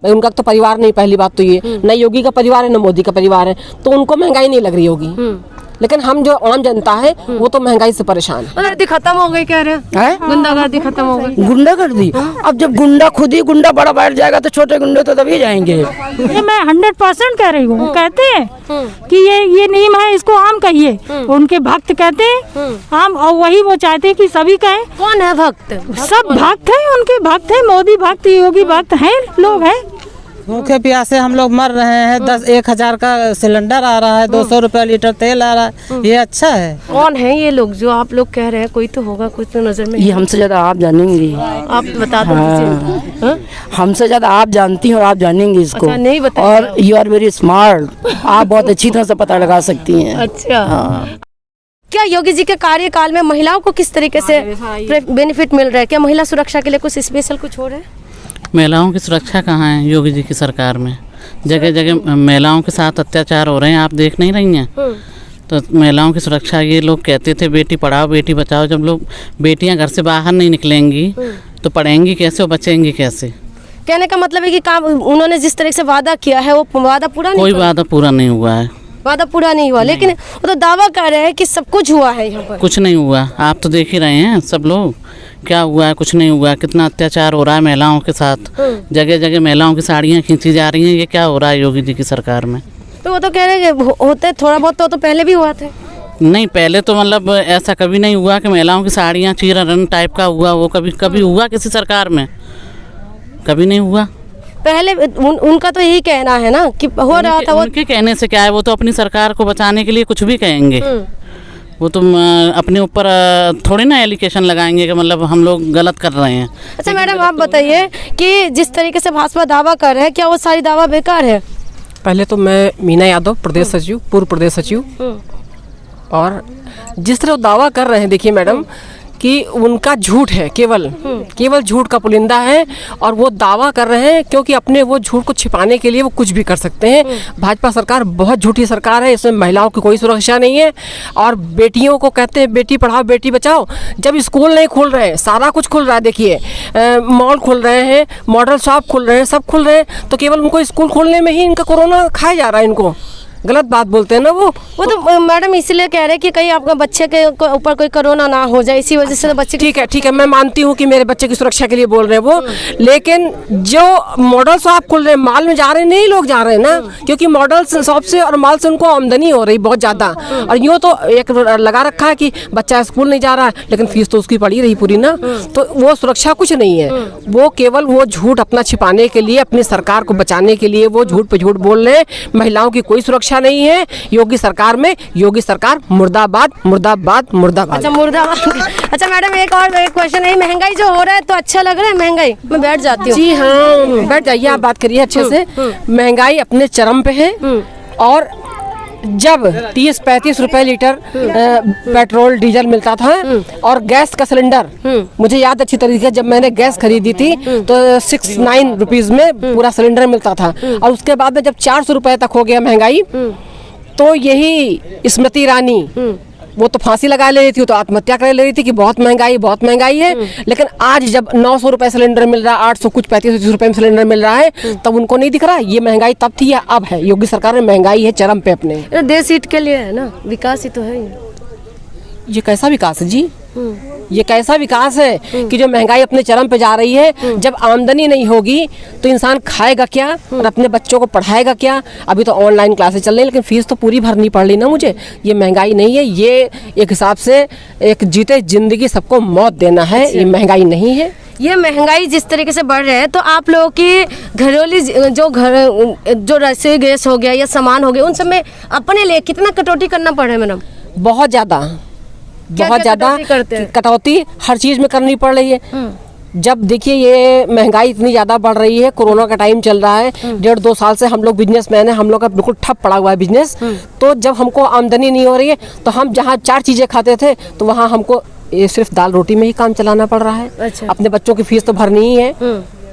भाई उनका तो परिवार नहीं, पहली बात तो ये न योगी का परिवार है न मोदी का परिवार है, तो उनको महंगाई नहीं लग रही होगी। लेकिन हम जो आम जनता है वो तो महंगाई से परेशान है। गुंडागर्दी खत्म हो गई कह रहे हैं, गुंडागर्दी खत्म हो गई। गुंडागर्दी अब जब गुंडा खुद ही गुंडा बड़ा बैठ जाएगा तो छोटे गुंडे तो तभी जाएंगे। ये मैं 100% कह रही हूँ। कहते हैं कि ये नियम है, इसको आम कहिए, उनके भक्त कहते हैं आम, और वही वो चाहते हैं कि सभी कहें। कौन है भक्त? सब भक्त है, उनके भक्त है, मोदी भक्त, योगी भक्त हैं, लोग हैं। भूखे प्यासे हम लोग मर रहे हैं। 10-1000 का सिलेंडर आ रहा है, 200 रुपये लीटर तेल आ रहा है, ये अच्छा है। कौन है ये लोग जो आप लोग कह रहे हैं? कोई तो होगा, कुछ तो नजर में। ये हमसे ज्यादा आप जानेंगी, आप बता दो। हमसे ज्यादा आप जानती हैं और आप जानेंगी इसको। अच्छा, नहीं बता। और यू आर वेरी स्मार्ट, आप बहुत अच्छी तरह से पता लगा सकती हैं। अच्छा, क्या योगी जी के कार्यकाल में महिलाओं को किस तरीके से बेनिफिट मिल रहा है? क्या महिला सुरक्षा के लिए कुछ स्पेशल कुछ हो रहा है? महिलाओं की सुरक्षा कहाँ है योगी जी की सरकार में? जगह जगह महिलाओं के साथ अत्याचार हो रहे हैं, आप देख नहीं रही हैं? तो महिलाओं की सुरक्षा, ये लोग कहते थे बेटी पढ़ाओ बेटी बचाओ, जब लोग बेटियां घर से बाहर नहीं निकलेंगी तो पढ़ेंगी कैसे और बचेंगी कैसे? कहने का मतलब है कि काम उन्होंने जिस तरह से वादा किया है वो वादा पूरा नहीं, कोई वादा पूरा नहीं हुआ है। वादा पूरा नहीं हुआ, लेकिन वो तो दावा कर रहे हैं कि सब कुछ हुआ है यहाँ पर। कुछ नहीं हुआ, आप तो देख ही रहे हैं सब लोग, क्या हुआ है? कुछ नहीं हुआ। कितना अत्याचार हो रहा है महिलाओं के साथ, जगह जगह महिलाओं की साड़ियाँ खींची जा रही हैं। ये क्या हो रहा है योगी जी की सरकार में? तो वो तो कह रहे हैं होते थोड़ा बहुत तो पहले भी हुआ था। नहीं, पहले तो मतलब ऐसा कभी नहीं हुआ कि महिलाओं की साड़ियाँ चीरा रन टाइप का हुआ, वो कभी हुआ किसी सरकार में? कभी नहीं हुआ। पहले उनका तो यही कहना है ना कि हो रहा था। वो उनके कहने से क्या है, वो तो अपनी सरकार को बचाने के लिए कुछ भी कहेंगे। वो तो अपने ऊपर थोड़ी ना एलिगेशन लगाएंगे कि मतलब हम लोग गलत कर रहे हैं। अच्छा मैडम, आप बताइए कि जिस तरीके से भाजपा दावा कर रहे हैं, क्या वो सारी दावा बेकार है? पहले तो मैं मीना यादव, प्रदेश सचिव, पूर्व प्रदेश सचिव, और जिस तरह वो दावा कर रहे हैं, देखिए मैडम कि उनका झूठ है, केवल झूठ का पुलिंदा है, और वो दावा कर रहे हैं क्योंकि अपने वो झूठ को छिपाने के लिए वो कुछ भी कर सकते हैं। भाजपा सरकार बहुत झूठी सरकार है, इसमें महिलाओं की कोई सुरक्षा नहीं है, और बेटियों को कहते हैं बेटी पढ़ाओ बेटी बचाओ, जब स्कूल नहीं खुल रहे हैं, सारा कुछ खुल रहा है। देखिए मॉल खुल रहे हैं, मॉडल शॉप खुल रहे हैं, सब खुल रहे हैं, तो केवल उनको स्कूल खोलने में ही इनका कोरोना खाया जा रहा है। इनको गलत बात बोलते हैं ना वो तो मैडम इसलिए कह रहे हैं कि कहीं आपका बच्चे के ऊपर कोई कोरोना ना हो जाए, इसी वजह से तो बच्चे। ठीक है, मैं मानती हूँ कि मेरे बच्चे की सुरक्षा के लिए बोल रहे हैं वो, लेकिन जो मॉडल शॉप खुल रहे हैं, माल में जा रहे हैं, नहीं लोग जा रहे हैं ना, क्योंकि मॉडल शॉप से और माल से उनको आमदनी हो रही बहुत ज़्यादा। और यूँ तो एक लगा रखा है कि बच्चा स्कूल नहीं जा रहा है, लेकिन फीस तो उसकी पड़ी रही पूरी ना, तो वो सुरक्षा कुछ नहीं है। वो केवल वो झूठ अपना छिपाने के लिए, अपनी सरकार को बचाने के लिए वो झूठ पे झूठ बोल रहे हैं। महिलाओं की कोई सुरक्षा नहीं है योगी सरकार में। योगी सरकार मुर्दाबाद मुर्दाबाद मुर्दाबाद। अच्छा मुर्दाबाद। अच्छा मैडम, एक और क्वेश्चन है, महंगाई जो हो रहा है तो अच्छा लग रहा है? महंगाई मैं बैठ जाती हूँ। जी हाँ, बैठ जाइए, आप बात करिए अच्छे से। महंगाई अपने चरम पे है, और जब 30-35 रुपए लीटर पेट्रोल डीजल मिलता था, और गैस का सिलेंडर, मुझे याद अच्छी तरीके से, जब मैंने गैस खरीदी थी तो 69 रुपीज में पूरा सिलेंडर मिलता था, और उसके बाद में जब 400 रुपए तक हो गया महंगाई, तो यही स्मृति ईरानी वो तो फांसी लगा ले रही थी, वो तो आत्महत्या कर ले रही थी कि बहुत महंगाई है। लेकिन आज जब 900 रुपए सिलेंडर मिल रहा है, 800 कुछ 35 रुपए में सिलेंडर मिल रहा है, तब उनको नहीं दिख रहा ये महंगाई तब थी या अब है? योगी सरकार में महंगाई है चरम पे अपने। देश हित के लिए है ना, विकास ही तो है। ये कैसा विकास है जी? ये कैसा विकास है कि जो महंगाई अपने चरम पे जा रही है? जब आमदनी नहीं होगी तो इंसान खाएगा क्या और अपने बच्चों को पढ़ाएगा क्या? अभी तो ऑनलाइन क्लासेस चल रही हैं, लेकिन फीस तो पूरी भरनी पड़ रही ना मुझे। ये महंगाई नहीं है, ये एक हिसाब से एक जीते जिंदगी सबको मौत देना है। ये महंगाई नहीं है। ये महंगाई जिस तरीके से बढ़ रही है, तो आप लोगों की घरेलू जो रसोई गैस हो गया या सामान हो गया, उन सब में अपने लिए कितना कटौती करना पड़ रहा है मैडम? बहुत ज़्यादा कटौती हर चीज़ में करनी पड़ रही है। जब देखिए ये महंगाई इतनी ज़्यादा बढ़ रही है, कोरोना का टाइम चल रहा है, 1.5-2 साल से हम लोग बिजनेसमैन हैं, हम लोग का बिल्कुल ठप पड़ा हुआ है बिजनेस। तो जब हमको आमदनी नहीं हो रही है, तो हम जहाँ 4 चीज़ें खाते थे, तो वहाँ हमको ये सिर्फ दाल रोटी में ही काम चलाना पड़ रहा है। अच्छा। अपने बच्चों की फीस तो भरनी ही है,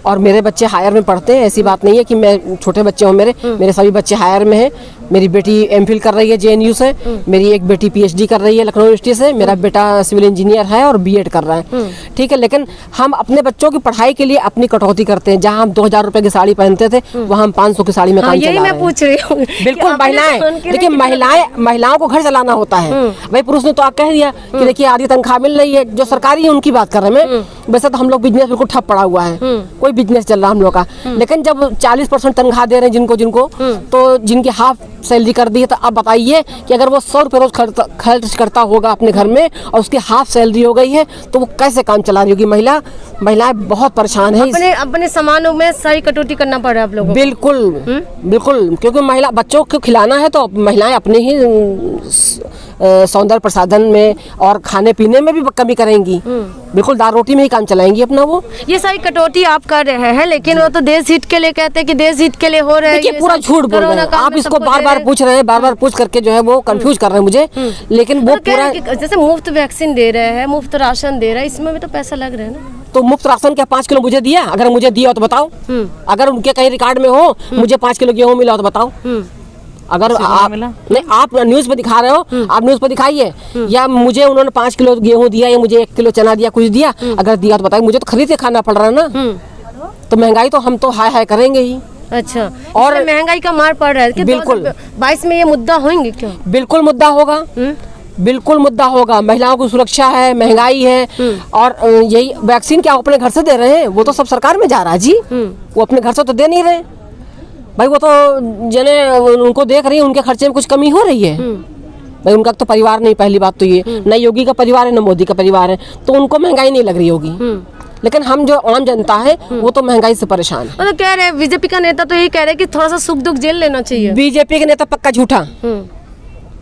और मेरे बच्चे हायर में पढ़ते हैं। ऐसी बात नहीं है कि मैं छोटे बच्चे हों, मेरे सभी बच्चे हायर में हैं। मेरी बेटी एमफिल कर रही है JNU से, मेरी एक बेटी PhD कर रही है लखनऊ यूनिवर्सिटी से, मेरा बेटा सिविल इंजीनियर है और B.Ed कर रहा है। ठीक है, लेकिन हम अपने बच्चों की पढ़ाई के लिए अपनी कटौती करते हैं। जहाँ हम 2000 रुपए की साड़ी पहनते थे, वहाँ हम 500 की साड़ी में काम चला यही रहे मैं हैं। पूछ रही हूँ। बिल्कुल, महिलाएं देखिए, महिलाओं को घर चलाना होता है। भाई पुरुष ने तो आप कह दिया कि देखिए आधी तनख्वाह मिल रही है, जो सरकारी है उनकी बात कर रहे हैं। वैसे तो हम लोग बिजनेस बिल्कुल ठप पड़ा हुआ है, कोई बिजनेस चल रहा हम लोग का। लेकिन जब 40% तनख्वाह दे रहे हैं जिनको तो जिनकी हाफ सैलरी कर दी है, तो अब बताइए कि अगर वो 100 रुपये रोज खर्च करता होगा अपने घर में और उसकी हाफ सैलरी हो गई है, तो वो कैसे काम चला रही होगी? महिलाएं बहुत परेशान है। अपने सामानों में सारी कटौती करना पड़ रहा है आप लोगों को। बिल्कुल, क्योंकि महिला बच्चों को खिलाना है तो महिलाएं अपने ही सौंदर्य प्रसाधन में और खाने पीने में भी कमी करेंगी। बिल्कुल, दाल रोटी में ही काम चलाएंगी अपना। वो ये सारी कटौती आप कर रहे हैं, लेकिन वो तो देश हित के लिए कहते हैं कि देश हित के लिए हो रहा है। देखिए, पूरा झूठ बोल रहे हैं आप। इसको बार बार पूछ रहे हैं, बार पूछ करके जो है वो कंफ्यूज कर रहे हैं मुझे। लेकिन वो पूरा जैसे मुफ्त वैक्सीन दे रहे हैं, मुफ्त राशन दे रहे हैं, इसमें भी तो पैसा लग रहा है ना। तो मुफ्त राशन क्या 5 किलो मुझे दिया? अगर मुझे दिया हो तो बताओ। अगर उनके कहीं रिकॉर्ड में हो मुझे 5 किलो गेहूँ मिला हो तो बताओ। अगर आप नहीं, आप न्यूज पे दिखा रहे हो, आप न्यूज पे दिखाइए। या मुझे उन्होंने 5 किलो गेहूं दिया या मुझे 1 किलो चना दिया, कुछ दिया, अगर दिया तो बताइए। मुझे तो खरीद के खाना पड़ रहा है ना। तो महंगाई तो हम तो हाय करेंगे ही। अच्छा, और महंगाई का मार पड़ रहा है कि बिल्कुल 2022 में ये मुद्दा होंगे क्यों? बिल्कुल मुद्दा होगा। बिल्कुल मुद्दा होगा। महिलाओं की सुरक्षा है, महंगाई है, और यही वैक्सीन क्या अपने घर से दे रहे हैं? वो तो सब सरकार में जा रहा है जी। वो अपने घर से तो दे नहीं रहे भाई। वो तो जने उनको देख रही है, उनके खर्चे में कुछ कमी हो रही है भाई। उनका तो परिवार नहीं, पहली बात तो ये, न योगी का परिवार है न मोदी का परिवार है, तो उनको महंगाई नहीं लग रही होगी। लेकिन हम जो आम जनता है वो तो महंगाई से परेशान है। तो कह रहे हैं बीजेपी का नेता तो यही कह रहे हैं कि थोड़ा सा सुख दुख झेल लेना चाहिए। बीजेपी के नेता पक्का झूठा।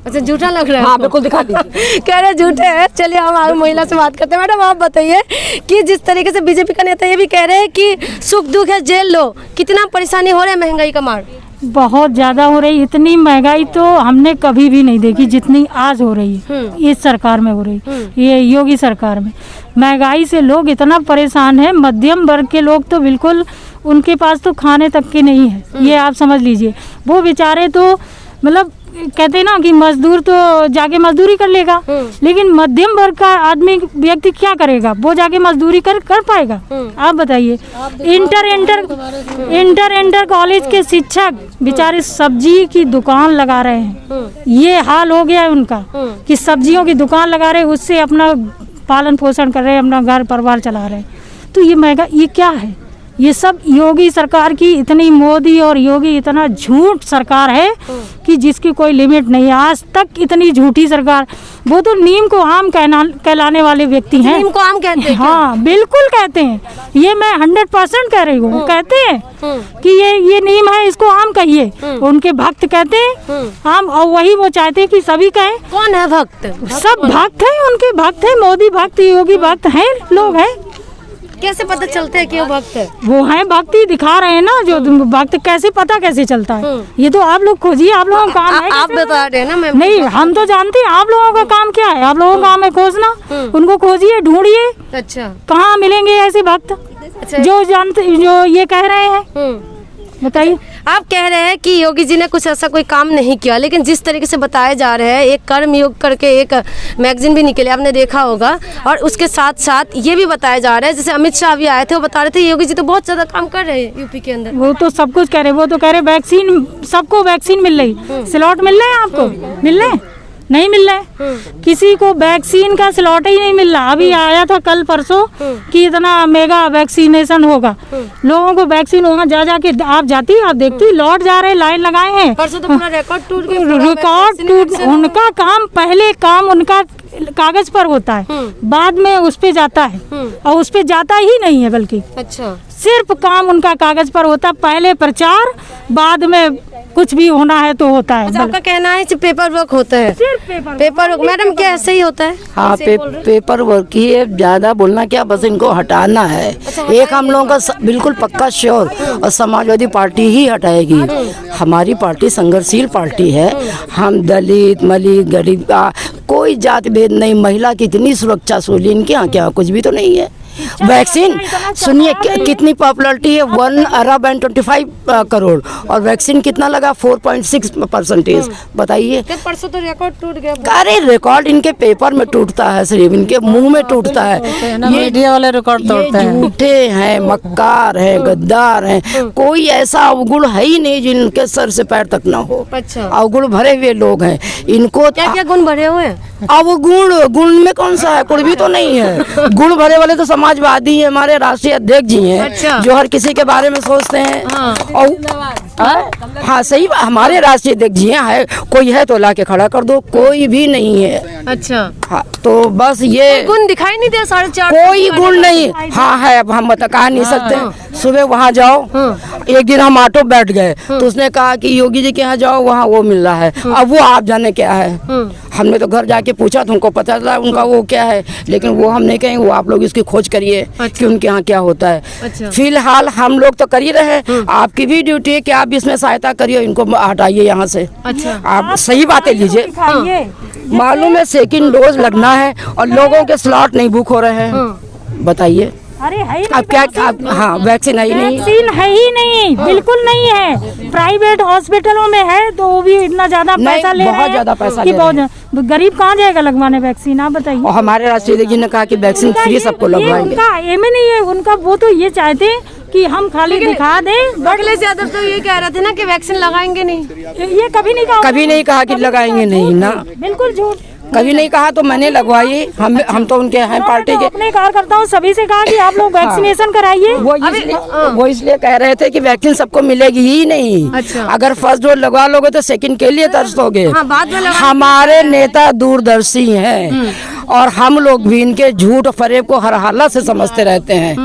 अच्छा, झूठा लग रहा है? हाँ, बिल्कुल दिखा दीजिए। कह रहे झूठे हैं। चलिए हम आगे महिला से बात करते हैं। मैडम आप बताइए कि जिस तरीके से बीजेपी का नेता ये भी कह रहे हैं कि सुख दुख है झेल लो, कितना परेशानी हो रहा है महंगाई का मार? बहुत ज़्यादा हो रही। इतनी महंगाई तो हमने कभी भी नहीं देखी जितनी आज हो रही है इस सरकार में हो रही। ये योगी सरकार में महंगाई से लोग इतना परेशान है। मध्यम वर्ग के लोग तो बिल्कुल, उनके पास तो खाने तक के नहीं है, ये आप समझ लीजिए। वो बेचारे तो मतलब कहते हैं ना कि मजदूर तो जाके मजदूरी कर लेगा, लेकिन मध्यम वर्ग का आदमी व्यक्ति क्या करेगा? वो जाके मजदूरी कर पाएगा? आप बताइए। इंटर कॉलेज के शिक्षक बेचारे सब्जी की दुकान लगा रहे हैं। ये हाल हो गया है उनका कि सब्जियों की दुकान लगा रहे हैं, उससे अपना पालन पोषण कर रहे हैं, अपना घर परिवार चला रहे हैं। तो ये महंगा, ये क्या है? ये सब योगी सरकार की, इतनी मोदी और योगी इतना झूठ सरकार है कि जिसकी कोई लिमिट नहीं है। आज तक इतनी झूठी सरकार। वो तो नीम को आम कहलाने वाले व्यक्ति हैं। नीम को आम कहते हैं? हाँ, बिल्कुल कहते हैं। ये मैं 100% कह रही हूँ। कहते हैं कि ये नीम है, इसको आम कहिए। उनके भक्त कहते हैं आम, और वही वो चाहते हैं कि सभी कहें। कौन है भक्त? सब भक्त हैं, उनके भक्त हैं। मोदी भक्त, योगी भक्त हैं, लोग हैं। कैसे पता चलता है कि वो भक्त है? वो है भक्ति दिखा रहे हैं ना, जो भक्त कैसे पता कैसे चलता है? ये तो आप लोग खोजिए, आप लोगों का काम है। आप बता रहे हैं ना। मैं नहीं, हम तो जानते हैं आप लोगों का काम क्या है। आप लोगों का काम है खोजना। उनको खोजिए, ढूंढिए। अच्छा, कहाँ मिलेंगे ऐसे भक्त जो जानते, जो ये कह रहे हैं? बताइए। आप कह रहे हैं कि योगी जी ने कुछ ऐसा कोई काम नहीं किया, लेकिन जिस तरीके से बताया जा रहा है, एक कर्मयोग करके एक मैगजीन भी निकले, आपने देखा होगा, और उसके साथ साथ ये भी बताया जा रहा है, जैसे अमित शाह भी आए थे, वो बता रहे थे योगी जी तो बहुत ज्यादा काम कर रहे हैं यूपी के अंदर। वो तो सब कुछ कह रहे, वो तो कह रहे वैक्सीन, सबको वैक्सीन मिल रही। स्लॉट मिल रहे हैं आपको? मिल रहे हैं? नहीं मिल रहा है। किसी को वैक्सीन का स्लॉट ही नहीं मिल रहा। अभी आया था कल परसों कि इतना मेगा वैक्सीनेशन होगा, लोगों को वैक्सीन होगा। जा जाके आप जाती, आप देखती, लौट जा रहे, लाइन लगाए हैं। परसों तो पूरा रिकॉर्ड टूट गया। उनका काम, पहले काम उनका कागज पर होता है, बाद में उस पे जाता है, और उस पे जाता ही नहीं है, बल्कि अच्छा सिर्फ काम उनका कागज पर होता है। पहले प्रचार, बाद में कुछ भी होना है तो होता है। अच्छा, आपका कहना है कि पेपर वर्क होता है? सिर्फ पेपर वर्क। मैडम क्या ऐसे ही होता है? हाँ, पेपर वर्क ही है। ज्यादा बोलना क्या, बस इनको हटाना है। एक हम लोगों का बिल्कुल पक्का श्योर, और समाजवादी पार्टी ही हटाएगी। हमारी पार्टी संघर्षशील पार्टी है। हम दलित, मलित, गरीब का कोई जात भेद नहीं। महिला की इतनी सुरक्षा सोली, इनके यहाँ क्या कुछ भी तो नहीं है। वैक्सीन सुनिए कितनी पॉपुलरिटी है, 1 अरब एंड 25 करोड़, और वैक्सीन कितना लगा 4.6%। बताइए, परसों तो रिकॉर्ड टूट गया। अरे रिकॉर्ड इनके पेपर में टूटता है, सिर्फ इनके मुंह में टूटता है। ये मीडिया वाले रिकॉर्ड तोड़ते हैं। झूठे हैं, मक्कार हैं, गद्दार हैं, कोई ऐसा अवगुण है ही नहीं जिनके सर से पैर तक ना हो। अच्छा, अवगुण भरे हुए लोग हैं। इनको क्या क्या गुण भरे हुए हैं? अवगुण, गुण में कौन सा है, कुछ भी तो नहीं है। गुण भरे वाले तो समाजवादी हैं, हमारे राष्ट्रीय अध्यक्ष जी हैं। अच्छा। जो हर किसी के बारे में सोचते हैं। और हाँ सही, हमारे राष्ट्रीय अध्यक्ष जी हैं। कोई है तो ला के खड़ा कर दो, कोई भी नहीं है। अच्छा, हाँ, तो बस ये गुण दिखाई नहीं दे 4.5 कोई गुण नहीं। हाँ है, अब हम बता कहा नहीं सकते। सुबह वहाँ जाओ, एक दिन हम ऑटो बैठ गए तो उसने कहा कि योगी जी के यहाँ जाओ, वहाँ वो मिल रहा है। अब वो आप जाने क्या है, हमने तो घर जाके पूछा तो उनको पता चला उनका वो क्या है, लेकिन वो हम नहीं कहेंगे, वो आप लोग इसकी खोज करिए कि उनके यहाँ क्या होता है। अच्छा। फिलहाल हम लोग तो कर ही रहे हैं, आपकी भी ड्यूटी है कि आप इसमें सहायता करिए, इनको हटाइए यहाँ से। अच्छा, आप सही बातें लीजिए। मालूम है सेकंड डोज लगना है और लोगों के स्लॉट नहीं बुक हो रहे हैं। बताइए, अरे है ही अब क्या आप, हाँ वैक्सीन है ही नहीं। वैक्सीन है ही नहीं, बिल्कुल नहीं है। प्राइवेट हॉस्पिटलों में है तो वो भी इतना ज्यादा नहीं, पैसा ले रहे हैं बहुत ज्यादा पैसा कि ले रहे बहुत गरीब कहाँ जाएगा लगवाने वैक्सीन, आप बताइए। और हमारे राष्ट्रीय अध्यक्ष जी ने कहा कि वैक्सीन फ्री सबको ये लगवाएंगे। उनका एम नहीं है, उनका वो तो ये चाहते हैं कि हम खाली दिखा दें। अखिलेश यादव तो ये कह रहे थे ना कि वैक्सीन लगाएंगे नहीं। ये कभी नहीं कहा, कभी नहीं कहा कि लगाएंगे नहीं ना, बिल्कुल झूठ। कभी नहीं कहा। तो मैंने लगवाई, हम तो उनके हैं पार्टी के। अपने कार्यकर्ताओं सभी से कहा कि आप लोग वैक्सीनेशन कराइए। वो इसलिए कह रहे थे कि वैक्सीन सबको मिलेगी ही नहीं। अच्छा। अगर फर्स्ट डोज लगवा लोगे तो सेकंड के लिए तरसोगे। हाँ, बाद में लगा। हमारे नेता दूरदर्शी हैं और हम लोग भी इनके झूठ फरेब को हर हालत से समझते रहते हैं।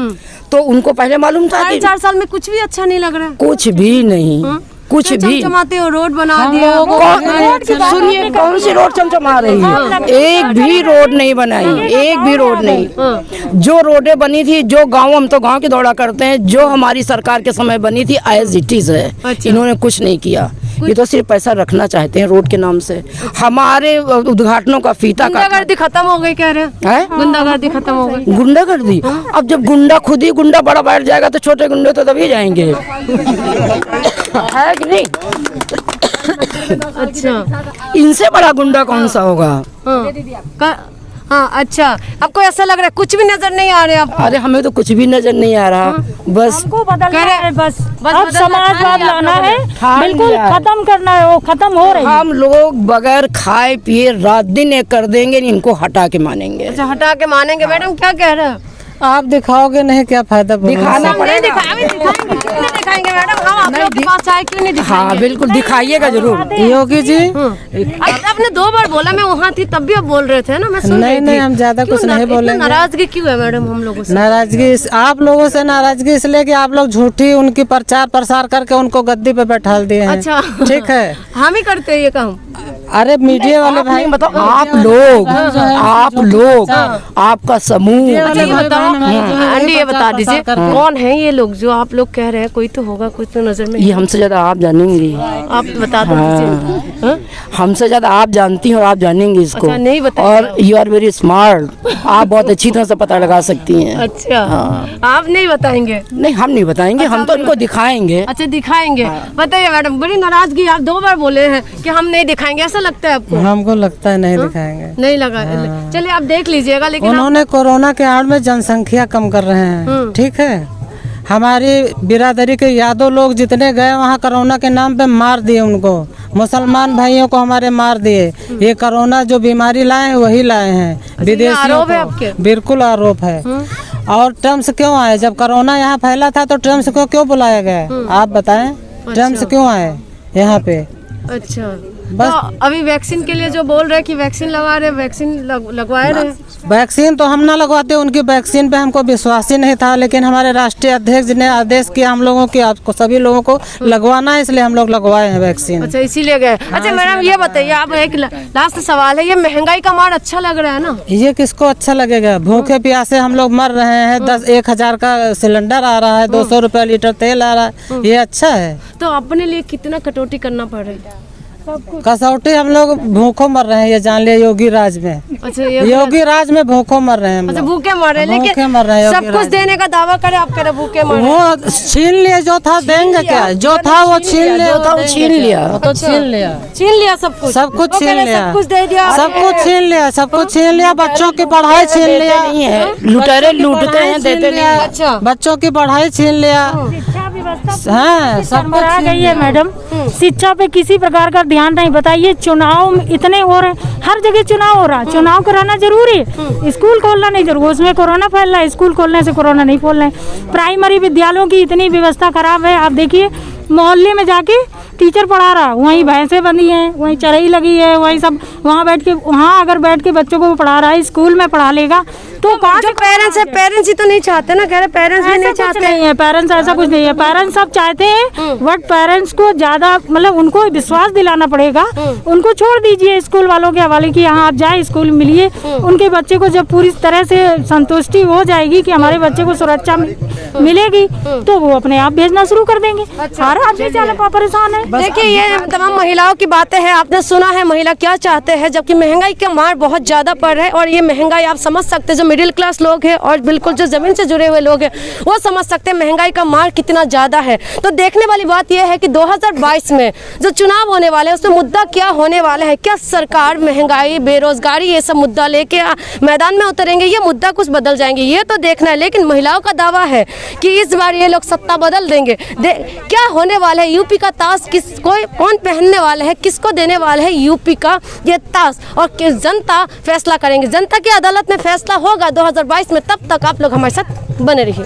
तो उनको पहले मालूम था कि 4 साल में कुछ भी अच्छा नहीं लग रहा है। कुछ भी नहीं, कुछ भी। चमचमाते हो, रोड बना दिया। सुनिए, कौन सी रोड चमचमा रही है? एक भी रोड नहीं बनाई, एक भी रोड नहीं। जो रोडें बनी थी, जो गांव, हम तो गांव की दौड़ा करते हैं, जो हमारी सरकार के समय बनी थी एज इट इज है। अच्छा। इन्होंने कुछ नहीं किया। ये तो सिर्फ पैसा रखना चाहते हैं रोड के नाम से। हमारे उद्घाटनों का फीता काटना। गुंडागर्दी खत्म हो गई कह रहे हैं। गुंडागर्दी खत्म हो गई। गुंडागर्दी, अब जब गुंडा खुद ही गुंडा बड़ा बैठ जाएगा तो छोटे गुंडे तो तभी जाएंगे। है कि नहीं? अच्छा, इनसे बड़ा गुंडा कौन सा होगा? हाँ, अच्छा, आपको ऐसा लग रहा है कुछ भी नजर नहीं आ रहा है? अरे हमें तो कुछ भी नजर नहीं आ रहा। बस हमको बदलना है, बस अब बदलना, समाजवाद लाना है, ठान बिल्कुल लिया है। खत्म करना है, वो खत्म हो रही है। हम लोग बगैर खाए पिए रात दिन एक कर देंगे, इनको हटा के मानेंगे। अच्छा, हटा के मानेंगे। मैडम क्या कह रहे हैं? आप दिखाओगे नहीं, क्या फायदा? दिखाना नहीं पड़ेगा। दिखाएंगे, क्यों नहीं दिखाएंगे मैडम? हम आप लोग के पास आए, क्यों नहीं दिखाएंगे? हाँ बिल्कुल दिखाइएगा जरूर। योगी जी, आपने 2 बार बोला, मैं वहाँ थी तब भी आप बोल रहे थे ना, मैं सुन रही नहीं थी। नहीं, हम ज्यादा क्यों कुछ नहीं बोलेंगे। नाराजगी क्यों है मैडम हम लोगों से? नाराजगी आप लोगों से नाराजगी इसलिए कि आप लोग झूठी उनकी प्रचार प्रसार करके उनको गद्दी पे बैठा दिए हैं। अच्छा, ठीक है। हम ही करते हैं ये काम। अरे मीडिया वाले भाई, बताओ, आप लोग आपका समूह, अच्छा, ये बताओ, आंटी ये बता दीजिए, कौन है ये लोग जो आप लोग कह रहे हैं? कोई तो होगा, कुछ तो नजर में। ये हमसे ज्यादा आप जानेंगी। आप बता दीजिए। हाँ? हमसे ज्यादा आप जानती हैं और आप जानेंगी इसको। अच्छा, नहीं बताया। और यू आर वेरी स्मार्ट, आप बहुत अच्छी तरह से पता लगा सकती हैं। अच्छा, आप नहीं बताएंगे? नहीं, हम नहीं बताएंगे, हम तो इनको दिखाएंगे। अच्छा, दिखाएंगे। बताइए मैडम, बड़ी नाराजगी, आप 2 बार बोले हैं कि हम नहीं दिखाएंगे, ऐसा लगता है आपको? हमको लगता है नहीं दिखाएंगे। नहीं लगा। चलिए आप देख लीजिएगा, लेकिन उन्होंने कोरोना के आड़ में जनसंख्या कम कर रहे हैं। ठीक है, हमारी बिरादरी के यादव लोग जितने गए वहाँ कोरोना के नाम पे मार दिए उनको। मुसलमान भाइयों को हमारे मार दिए। ये कोरोना जो बीमारी लाए हैं वही लाए हैं विदेशियों आरोप है आपके? बिल्कुल आरोप है। और ट्रम्प क्यों आए? जब कोरोना यहाँ फैला था तो ट्रम्प को क्यों बुलाया गया? आप बताएं, ट्रम्प क्यों आए यहाँ पे? अच्छा, बस तो अभी वैक्सीन के लिए जो बोल रहे हैं कि वैक्सीन लगा रहे, वैक्सीन लगवाए रहे। वैक्सीन तो हम ना लगवाते, उनकी वैक्सीन पे हमको विश्वास ही नहीं था, लेकिन हमारे राष्ट्रीय अध्यक्ष ने आदेश किया हम लोगों की, आपको सभी लोगों को लगवाना है, इसलिए हम लोग लगवाए हैं वैक्सीन। अच्छा, इसीलिए गए। अच्छा मैडम ये बताइए, आप एक लास्ट सवाल है, ये महंगाई का मार अच्छा लग रहा है ना? ये किसको अच्छा लगेगा? भूखे प्यासे हम लोग मर रहे हैं। 1,000 का सिलेंडर आ रहा है, 200 रुपये लीटर तेल आ रहा है, ये अच्छा है? तो अपने लिए कितना कटौती करना पड़ रही है? कसौटी हम लोग भूखों मर रहे हैं, ये जान लिया योगी राज में। अच्छा योगी राज में भूखों मर रहे हैं हम अच्छा लोग। भूखे मर रहे हैं, भूखे लेकिन मर रहे हैं सब योगी कुछ राज। देने का दावा करे, आप कह रहे भूखे मर रहे हैं। वो छीन लिए, जो था देंगे क्या, जो था वो छीन लिया, जो था वो छीन लिया। तो छीन लिया, छीन लिया सब कुछ, सब कुछ वो कह छीन रहे लिया, सब कुछ दे दिया, सब कुछ छीन लिया, सब कुछ छीन लिया। बच्चों की पढ़ाई छीन लिया, नहीं है, लुटेरे लूटते हैं, देते नहीं हैं। अच्छा बच्चों की पढ़ाई छीन लिया। शिक्षा व्यवस्था हाँ, सब कुछ आ छीन गई लिया। है मैडम। शिक्षा पे किसी प्रकार का ध्यान नहीं। बताइए चुनाव इतने हो रहे हैं, हर जगह चुनाव हो रहा है, चुनाव कराना जरूरी है, स्कूल खोलना नहीं जरूरी, उसमें कोरोना फैल रहा है, स्कूल खोलने से कोरोना नहीं फैल रहा है। प्राइमरी विद्यालयों की इतनी व्यवस्था खराब है, आप देखिए मोहल्ले में जाके टीचर पढ़ा रहा, वहीं भैंसें बंधी हैं, वहीं चरई लगी है, वहीं सब वहाँ बैठ के, वहाँ अगर बैठ के बच्चों को पढ़ा रहा है, स्कूल में पढ़ा लेगा तो कहाँ जो पेरेंट्स है, पेरेंट्स ही तो नहीं चाहते ना, कह रहे पेरेंट्स भी नहीं चाहते। नहीं है पेरेंट्स, ऐसा कुछ नहीं है। पेरेंट्स सब चाहते हैं, बट पेरेंट्स को ज्यादा मतलब उनको विश्वास दिलाना पड़ेगा। उनको छोड़ दीजिए स्कूल वालों के हवाले कि हाँ आप जाए स्कूल मिलिए। उनके बच्चे को जब पूरी तरह से संतुष्टि हो जाएगी कि हमारे बच्चे को सुरक्षा मिलेगी तो वो अपने आप भेजना शुरू कर देंगे। हर आदमी चालक परेशान है। देखिए ये तमाम महिलाओं की बातें हैं, आपने सुना है महिला क्या चाहते हैं, जबकि महंगाई का मार बहुत ज़्यादा पड़ रहा है। और ये महंगाई आप समझ सकते हैं, जो मिडिल क्लास लोग हैं और बिल्कुल जो ज़मीन से जुड़े हुए लोग हैं वो समझ सकते हैं महंगाई का मार कितना ज़्यादा है। तो देखने वाली बात यह है कि 2022 में जो चुनाव होने वाले हैं उसमें मुद्दा क्या होने वाला है। क्या सरकार महंगाई, बेरोजगारी ये सब मुद्दा लेके मैदान में उतरेंगे, ये मुद्दा कुछ बदल जाएंगे, ये तो देखना है। लेकिन महिलाओं का दावा है कि इस बार ये लोग सत्ता बदल देंगे। क्या होने वाला है, यूपी का ताश कौन पहनने वाला है, किसको देने वाला है यूपी का ये ताश, और जनता फैसला करेंगे। जनता की अदालत में फैसला होगा 2022 में। तब तक आप लोग हमारे साथ बने रहिए।